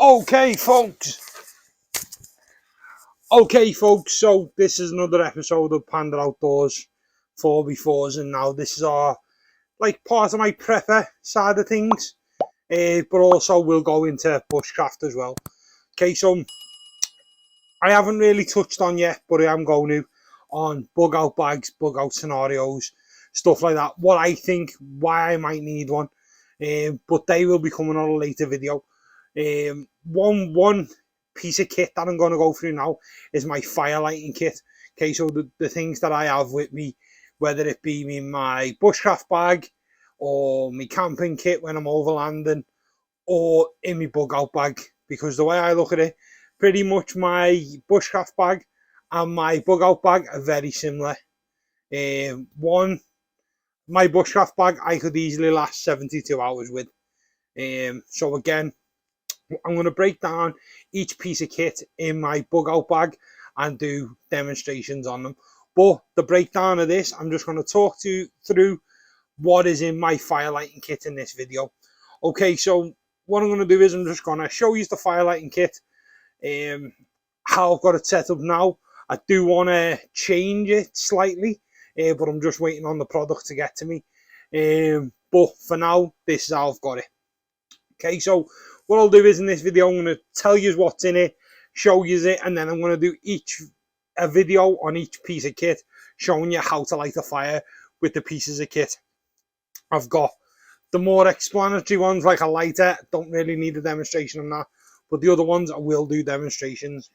Okay, folks. So this is another episode of Panda Outdoors 4x4s, and now this is our part of my prepper side of things, but also we'll go into bushcraft as well. Okay, so I haven't really touched on yet, but I am going to on bug out bags, bug out scenarios, stuff like that. What I think, why I might need one, but they will be coming on a later video. One piece of kit that I'm going to go through now is my fire lighting kit. Okay, so the things that I have with me, whether it be in my bushcraft bag or my camping kit when I'm overlanding, or in my bug out bag, because the way I look at it, pretty much my bushcraft bag and my bug out bag are very similar. My bushcraft bag I could easily last 72 hours with. So again, I'm going to break down each piece of kit in my bug out bag and do demonstrations on them. But the breakdown of this, I'm just going to talk through what is in my fire lighting kit in this video. Okay, so what I'm going to do is I'm just going to show you the fire lighting kit, how I've got it set up now. I do want to change it slightly, but I'm just waiting on the product to get to me. But for now, this is how I've got it. Okay, so what I'll do is in this video, I'm going to tell you what's in it, show you it, and then I'm going to do a video on each piece of kit, showing you how to light a fire with the pieces of kit I've got. The more explanatory ones, like a lighter, don't really need a demonstration on that, but the other ones I will do demonstrations.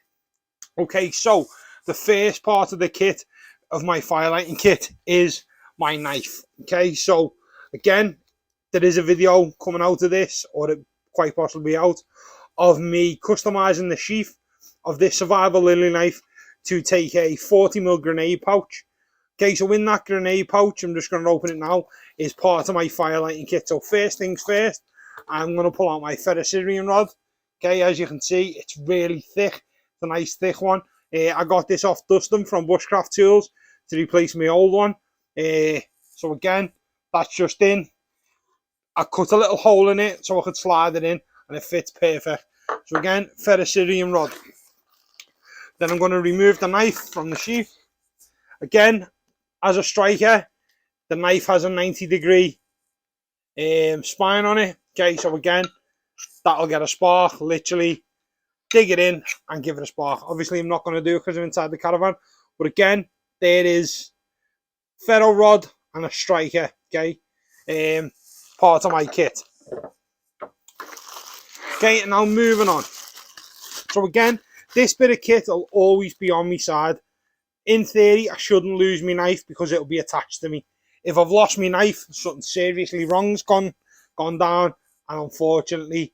Okay, so the first part of the kit of my fire lighting kit is my knife. Okay, so again, there is a video coming out of this, or it quite possibly out, of me customizing the sheath of this survival lily knife to take a 40mm grenade pouch. Okay, so in that grenade pouch, I'm just going to open it now, is part of my fire lighting kit. So first things first, I'm going to pull out my Ferrocyrium Rod. Okay, as you can see, it's really thick. It's a nice thick one. I got this off Dustin from Bushcraft Tools to replace my old one. So again, that's just in. I cut a little hole in it so I could slide it in, and it fits perfect. So again, Ferrocyrium Rod. Then I'm going to remove the knife from the sheath. Again, as a striker, the knife has a 90-degree spine on it. Okay, so again, that'll get a spark. Literally dig it in and give it a spark. Obviously, I'm not going to do it because I'm inside the caravan. But again, there is ferro rod and a striker. Okay, part of my kit. Okay, now moving on. So again, this bit of kit will always be on my side. In theory, I shouldn't lose my knife because it'll be attached to me. If I've lost my knife, something seriously wrong's gone down, and unfortunately,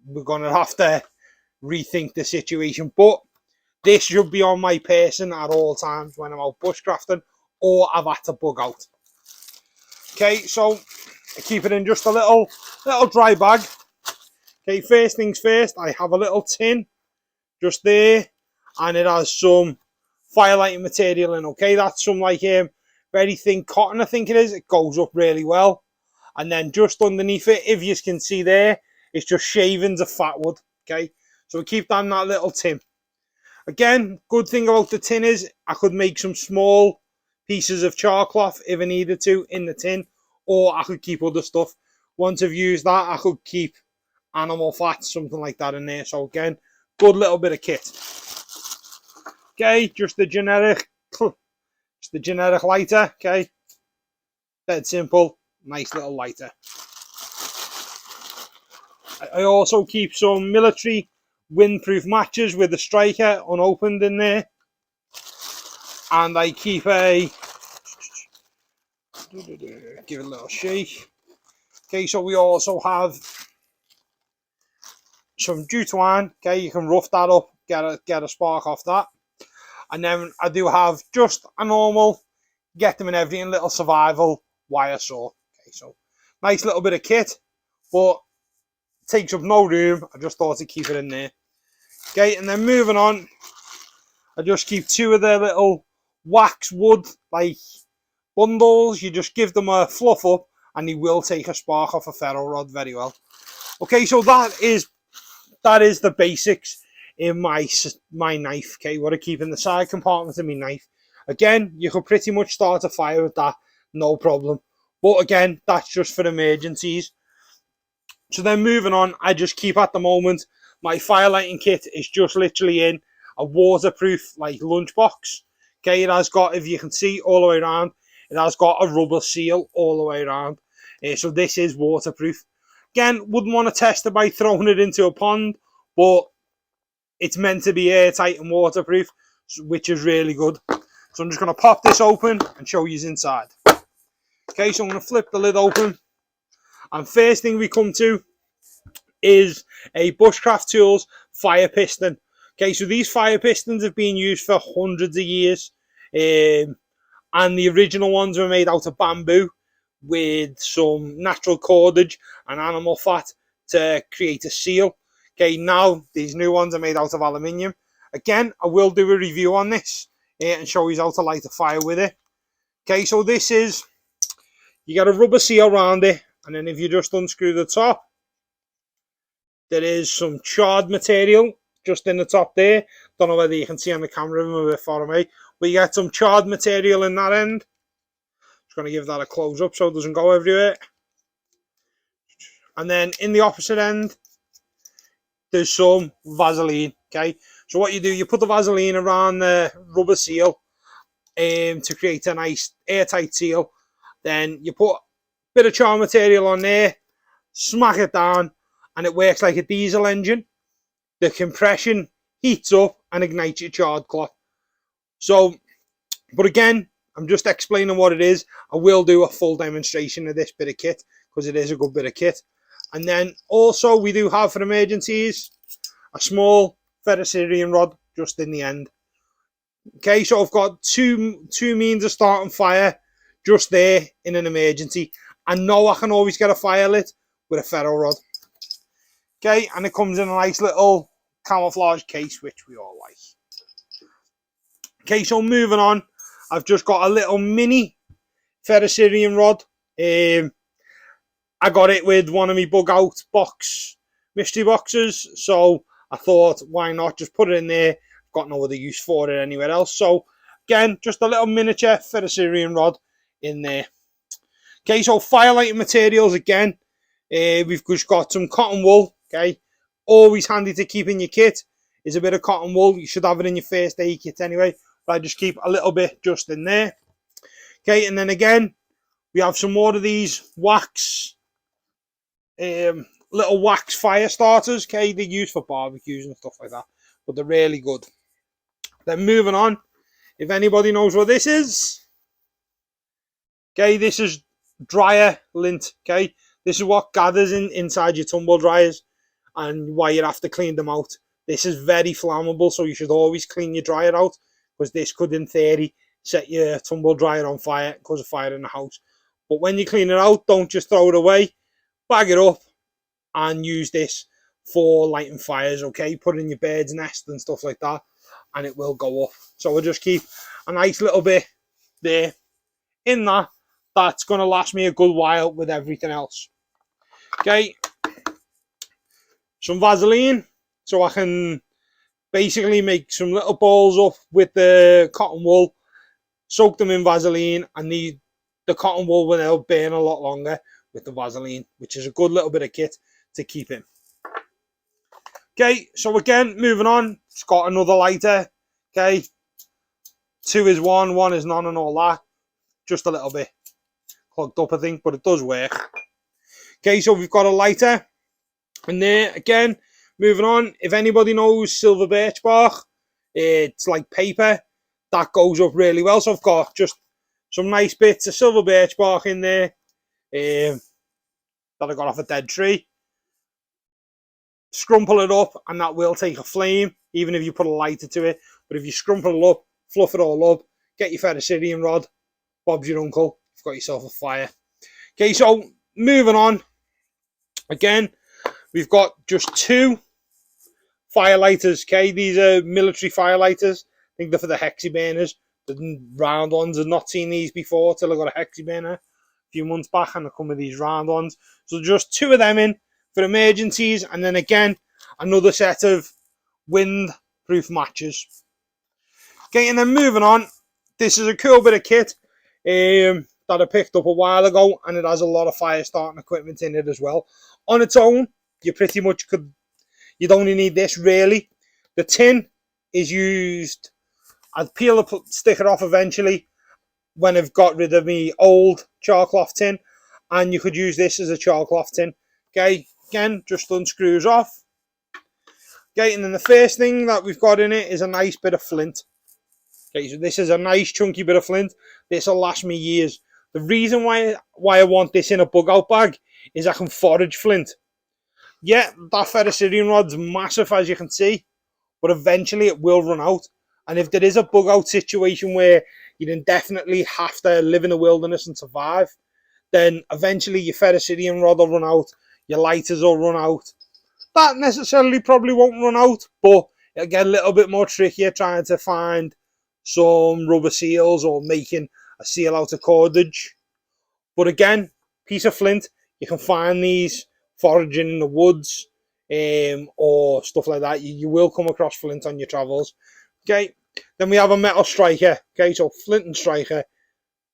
we're going to have to rethink the situation. But this should be on my person at all times when I'm out bushcrafting or I've had to bug out. Okay, so I keep it in just a little dry bag. Okay, first things first, I have a little tin just there, and it has some fire lighting material in. Okay, that's some very thin cotton, I think it is. It goes up really well. And then just underneath it, if you can see there, it's just shavings of fat wood. Okay, so we keep that in that little tin. Again, good thing about the tin is I could make some small pieces of charcloth if I needed to in the tin, or I could keep other stuff. Once I've used that, I could keep animal fat, something like that in there. So again, good little bit of kit. Okay, just the generic lighter. Okay, dead simple, nice little lighter. I also keep some military windproof matches with the striker unopened in there, and I keep give it a little shake. Okay, so we also have some jute twine. Okay, you can rough that up, get a spark off that. And then I do have just a normal, get them in everything, little survival wire saw. Okay, so nice little bit of kit, but takes up no room. I just thought to keep it in there. Okay, and then moving on, I just keep two of their little wax wood bundles. You just give them a fluff up, and they will take a spark off a ferro rod very well. Okay, so that is that is the basics in my knife, okay, what I keep in the side compartment of my knife. Again, you could pretty much start a fire with that, no problem. But again, that's just for emergencies. So then moving on, I just keep at the moment, my fire lighting kit is just literally in a waterproof like lunchbox. Okay, it has got, if you can see all the way around, it has got a rubber seal all the way around. So this is waterproof. Again, wouldn't want to test it by throwing it into a pond, but it's meant to be airtight and waterproof, which is really good. So I'm just going to pop this open and show you inside. Okay, so I'm going to flip the lid open. And first thing we come to is a Bushcraft Tools fire piston. Okay, so these fire pistons have been used for hundreds of years. And the original ones were made out of bamboo with some natural cordage and animal fat to create a seal. Okay, now these new ones are made out of aluminium. Again, I will do a review on this and show you how to light a fire with it. Okay, so this is, you got a rubber seal around it, and then if you just unscrew the top, there is some charred material just in the top there. Don't know whether you can see on the camera, I'm a bit far away, but you get some charred material in that end. Just going to give that a close up so it doesn't go everywhere. And then in the opposite end, there's some Vaseline. Okay, so what you do, you put the Vaseline around the rubber seal to create a nice airtight seal. Then you put a bit of char material on there, smack it down, and it works like a diesel engine. The compression heats up and ignites your charred cloth. So, but again, I'm just explaining what it is. I will do a full demonstration of this bit of kit because it is a good bit of kit. And then also we do have for emergencies a small Ferrocyrium rod just in the end. Okay, so I've got two means of starting fire just there in an emergency. I know I can always get a fire lit with a ferro rod. Okay, and it comes in a nice little camouflage case, which we all like. Okay, so moving on, I've just got a little mini Ferrocyrium rod. I got it with one of my bugout mystery boxes, so I thought, why not just put it in there? Got no other use for it anywhere else. So again, just a little miniature Ferrocyrium rod in there. Okay, so fire lighting materials again. We've just got some cotton wool. Okay, always handy to keep in your kit is a bit of cotton wool. You should have it in your first aid kit anyway, but I just keep a little bit just in there. Okay, and then again, we have some more of these wax, little wax fire starters. Okay, they're used for barbecues and stuff like that, but they're really good. Then moving on, if anybody knows what this is, okay, this is dryer lint. Okay, this is what gathers inside your tumble dryers and why you have to clean them out. This is very flammable, so you should always clean your dryer out, because this could, in theory, set your tumble dryer on fire, cause a fire in the house. But when you clean it out, don't just throw it away. Bag it up and use this for lighting fires, okay? Put it in your bird's nest and stuff like that, and it will go off. So we'll just keep a nice little bit there in that. That's going to last me a good while with everything else. Okay. Some Vaseline, so I can basically make some little balls up with the cotton wool, soak them in Vaseline, and the cotton wool will burn a lot longer with the Vaseline, which is a good little bit of kit to keep in. Okay, so again, moving on, it's got another lighter. Okay, 2 is 1, 1 is none and all that. Just a little bit clogged up, I think, but it does work. Okay, so we've got a lighter. And there, again, moving on, if anybody knows silver birch bark, it's like paper. That goes up really well. So I've got just some nice bits of silver birch bark in there that I got off a dead tree. Scrumple it up and that will take a flame, even if you put a lighter to it. But if you scrumple it up, fluff it all up, get your Ferrocyrium rod, Bob's your uncle, you've got yourself a fire. Okay, so moving on. Again, we've got just 2 fire lighters. Okay, these are military fire lighters. I think they're for the hexi burners. The round ones, I've not seen these before till I got a hexi burner a few months back, and they come with these round ones. So just 2 of them in for emergencies, and then again another set of windproof matches. Okay, and then moving on, this is a cool bit of kit that I picked up a while ago, and it has a lot of fire starting equipment in it as well. On its own, you pretty much you'd only need this really. The tin is used, I'd peel the sticker off eventually when I've got rid of my old Charcloth tin, and you could use this as a Charcloth tin. Okay, again, just unscrews off. Okay, and then the first thing that we've got in it is a nice bit of flint. Okay, so this is a nice chunky bit of flint. This will last me years. The reason why I want this in a bug out bag is I can forage flint. Yeah, that Ferrocyrium rod's massive, as you can see, but eventually it will run out. And if there is a bug out situation where you indefinitely have to live in the wilderness and survive, then eventually your Ferrocyrium rod will run out, your lighters will run out. That necessarily probably won't run out, but it'll get a little bit more trickier trying to find some rubber seals or making a seal out of cordage. But again, piece of flint, you can find these foraging in the woods or stuff like that. You will come across flint on your travels. Okay, then we have a metal striker. Okay, so flint and striker.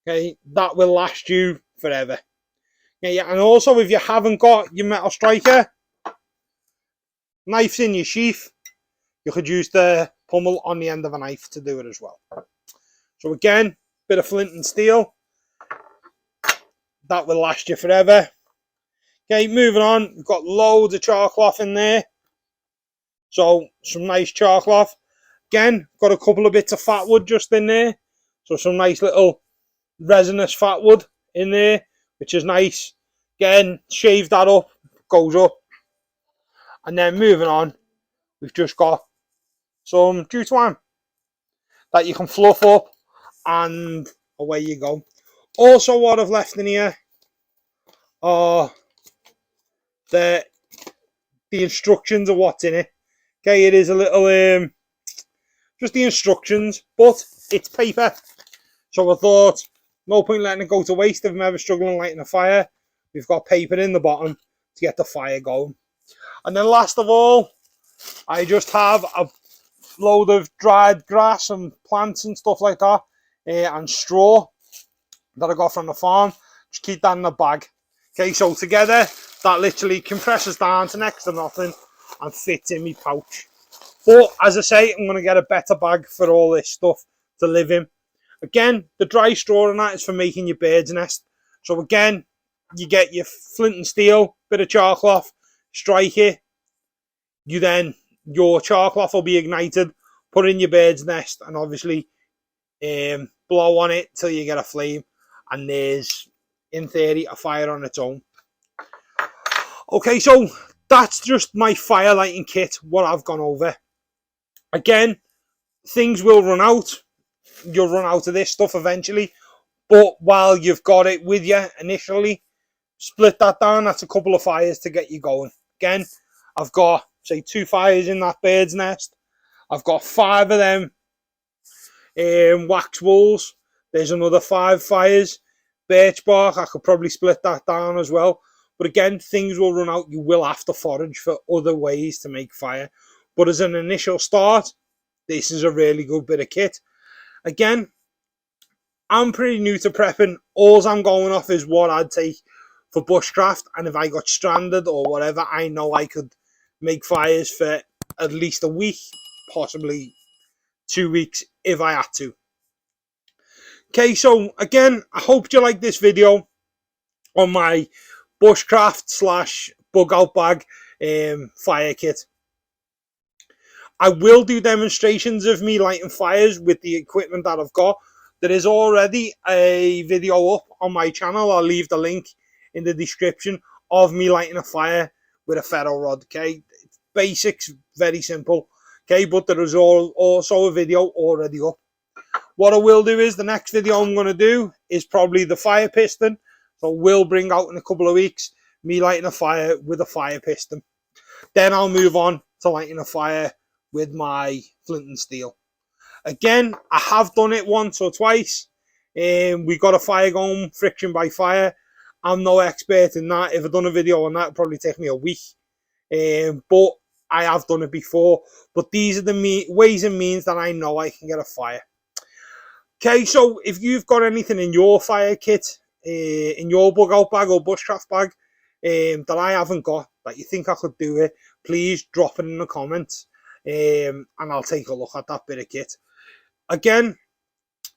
Okay, that will last you forever. Okay, yeah, and also if you haven't got your metal striker, knife's in your sheath, you could use the pommel on the end of a knife to do it as well. So again, bit of flint and steel. That will last you forever. Okay, moving on, we've got loads of Charcloth in there. So some nice Charcloth. Again, got a couple of bits of fat wood just in there. So some nice little resinous fat wood in there, which is nice. Again, shave that up, goes up. And then moving on, we've just got some jute twine that you can fluff up, and away you go. Also, what I've left in here are the instructions of what's in it. Okay, it is a little just the instructions, but it's paper, so I thought no point letting it go to waste. If I'm ever struggling lighting a fire, we've got paper in the bottom to get the fire going. And then last of all, I just have a load of dried grass and plants and stuff like that, and straw that I got from the farm. Just keep that in the bag. Okay, so together that literally compresses down to next to nothing and fits in my pouch. But as I say, I'm going to get a better bag for all this stuff to live in. Again, the dry straw in that is for making your bird's nest. So again, you get your flint and steel, bit of Charcloth, strike it. Your Charcloth will be ignited, put in your bird's nest, and obviously blow on it till you get a flame. And there's, in theory, a fire on its own. Okay, so that's just my fire lighting kit, what I've gone over. Again, things will run out. You'll run out of this stuff eventually. But while you've got it with you initially, split that down. That's a couple of fires to get you going. Again, I've got, say, 2 fires in that bird's nest. I've got 5 of them wax wools. There's another 5 fires. Birch bark, I could probably split that down as well. But again, things will run out. You will have to forage for other ways to make fire. But as an initial start, this is a really good bit of kit. Again, I'm pretty new to prepping. All I'm going off is what I'd take for bushcraft. And if I got stranded or whatever, I know I could make fires for at least a week, possibly 2 weeks if I had to. Okay, so again, I hope you like this video on my bushcraft / bug out bag fire kit. I will do demonstrations of me lighting fires with the equipment that I've got. There is already a video up on my channel. I'll leave the link in the description of me lighting a fire with a ferro rod. Okay, it's basics, very simple. Okay, but there is also a video already up. What I will do is the next video I'm going to do is probably the fire piston. So we'll bring out in a couple of weeks me lighting a fire with a fire piston. Then I'll move on to lighting a fire with my flint and steel. Again, I have done it once or twice. We got a fire going, friction by fire. I'm no expert in that. If I'd done a video on that, it'd probably take me a week. But I have done it before, but these are the ways and means that I know I can get a fire. Okay, so if you've got anything in your fire kit, in your bug out bag or bushcraft bag, that I haven't got, that you think I could do it, please drop it in the comments, and I'll take a look at that bit of kit. Again,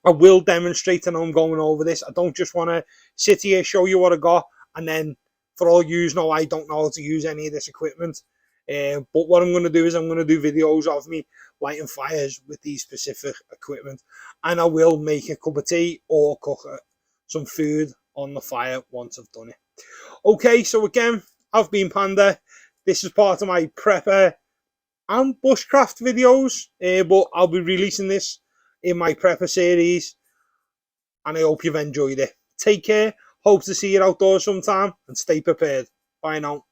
I will demonstrate, and I'm going over this. I don't just want to sit here, show you what I got, and then for all you know, I don't know how to use any of this equipment. But what I'm going to do is I'm going to do videos of me lighting fires with these specific equipment, and I will make a cup of tea or cook some food on the fire once I've done it. Okay, so again, I've been Panda. This is part of my prepper and bushcraft videos, but I'll be releasing this in my prepper series, and I hope you've enjoyed it. Take care, hope to see you outdoors sometime, and stay prepared. Bye now.